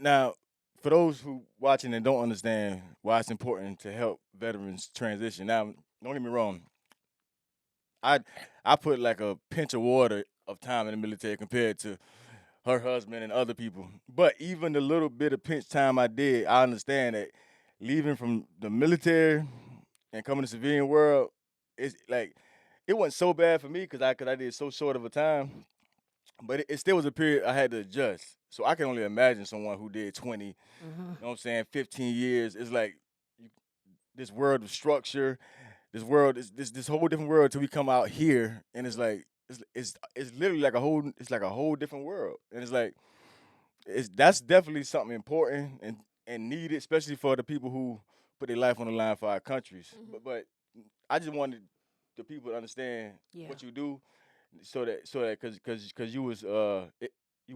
Now, for those who watching and don't understand why it's important to help veterans transition, now don't get me wrong, I I put like a pinch of water of time in the military compared to her husband and other people. But even the little bit of pinch time I did, I understand that leaving from the military and coming to the civilian world, it's like it wasn't so bad for me because I did so short of a time. But it still was a period I had to adjust. So I can only imagine someone who did 20, Hmm. know what I'm saying, 15 years. It's like you, this world of structure, this world is this whole different world till we come out here and it's like it's literally like a whole different world. And it's like it's that's definitely something important and needed, especially for the people who put their life on the line for our countries. Hmm. But I just wanted the people to understand Yeah. what you do, so that because you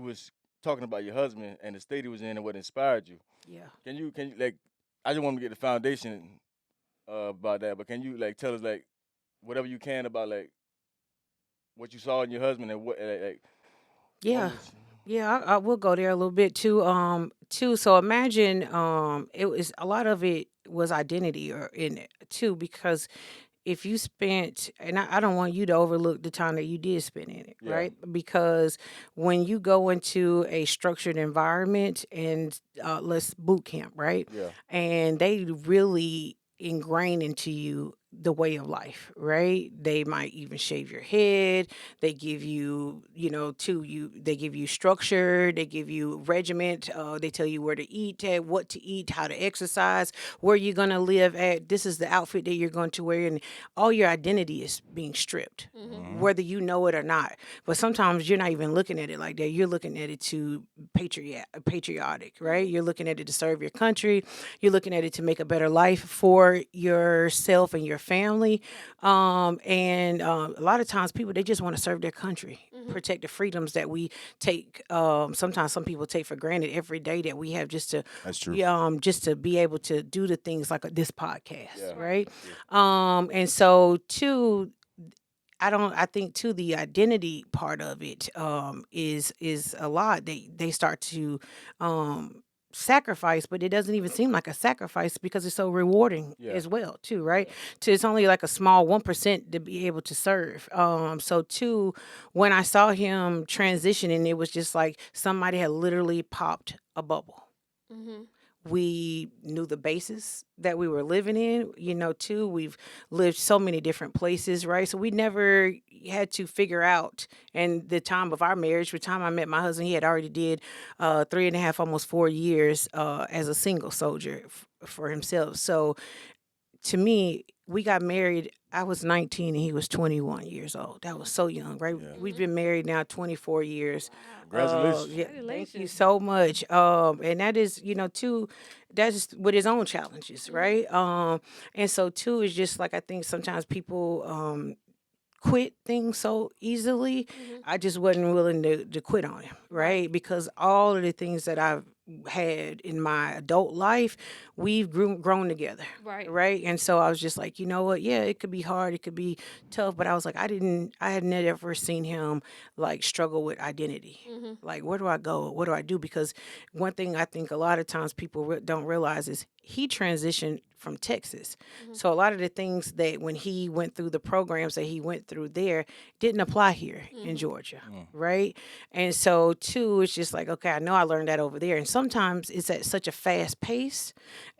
was talking about your husband and the state he was in and what inspired you. Yeah. Can you like I just want to get the foundation about that, but can you like tell us like whatever you can about like what you saw in your husband and what what Yeah. was Yeah, I will go there a little bit too. Too. So imagine, it was a lot of it was identity or in it too, because if you spent, and I don't want you to overlook the time that you did spend in it, yeah right? Because when you go into a structured environment and let's boot camp, right? yeah And they really ingrain into you the way of life, right? They might even shave your head. They give you, they give you structure. They give you regiment. They tell you where to eat, at, what to eat, how to exercise, where you're gonna live at. This is the outfit that you're going to wear, and all your identity is being stripped, Hmm. hmm whether you know it or not. But sometimes you're not even looking at it like that. You're looking at it to patriotic, right? Hmm. You're looking at it to serve your country. You're looking at it to make a better life for yourself and your family. Right. And a lot of times people, they just want to serve their country, Hmm. protect the freedoms that we take. Sometimes some people take for granted every day that we have just to, that's true yeah, just to be able to do the things like this podcast, yeah Right. right? that's true And so too, I think too the identity part of it is a lot. They start to um sacrifice, but it doesn't even seem like a sacrifice because it's so rewarding yeah as well too, right? yeah So it's only like a small 1% to be able to serve. So too, when I saw him transitioning, it was just like somebody had literally popped a bubble. Hmm. We knew the bases that we were living in, too. We've lived so many different places, right? So we never had to figure out. And the time of our marriage, the time I met my husband, he had already did 3.5, almost 4 years as a single soldier for himself. So to me, we got married. I was 19 and he was 21 years old. That was so young, right? yeah We've Hmm. been married now 24 years. Wow. congratulations Yeah, thank you Congratulations. so much. And that is, too, that's with his own challenges, Hmm. right? And so too is just like I think sometimes people quit things so easily. Hmm. I just wasn't willing to quit on him, Right. right? Because all of the things that I've had in my adult life, we've grown together. Right. Right. And so I was just like, you know what? Yeah, it could be hard. It could be tough. But I was like, I had never seen him like struggle with identity. Hmm. Like, where do I go? What do I do? Because one thing I think a lot of times people don't realize is he transitioned from Texas. Hmm. So a lot of the things that when he went through the programs that he went through there didn't apply here in Hmm. Georgia, mm. right? And so too, it's just like, okay, I know I learned that over there. And sometimes it's at such a fast pace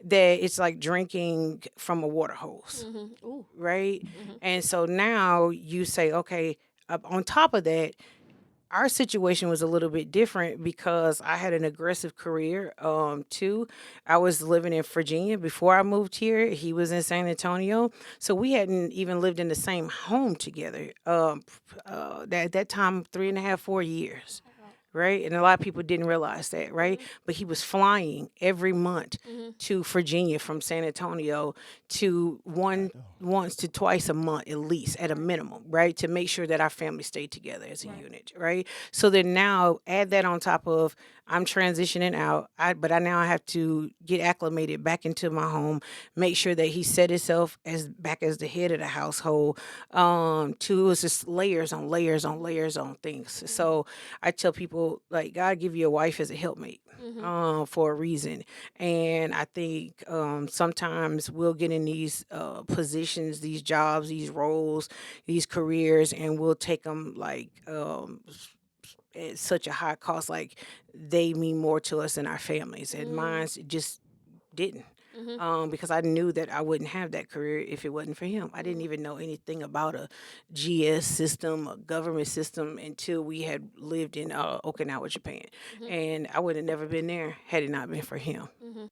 that it's like drinking from a water hose, Hmm. Ooh. right? Hmm. And so now you say, okay, on top of that, our situation was a little bit different because I had an aggressive career too. I was living in Virginia before I moved here. He was in San Antonio. So we hadn't even lived in the same home together. At that time, 3.5, 4 years, Wow. right? And a lot of people didn't realize that, right? Hmm. But he was flying every month Hmm. to Virginia from San Antonio to God, once to twice a month at least at a Right. minimum, right? To make sure that our family stayed together as a Right. unit, right? So then now add that on top of I'm transitioning out. But I now have to get acclimated back into my home, make sure that he set himself as back as the head of the household. Two is just layers on layers on layers on things. Mhm. So I tell people like God give you a wife as a helpmate. Mhm. For a reason. And I think sometimes we'll get in these positions, these jobs, these roles, these careers, and we'll take them like at such a high cost, like they mean more to us than our families. And Mm. mine just didn't. Mhm. Because I knew that I wouldn't have that career if it wasn't for him. I didn't Mhm. even know anything about a GS system, a government system, until we had lived in Okinawa, Japan. Mhm. And I would have never been there had it not been for him. Mhm.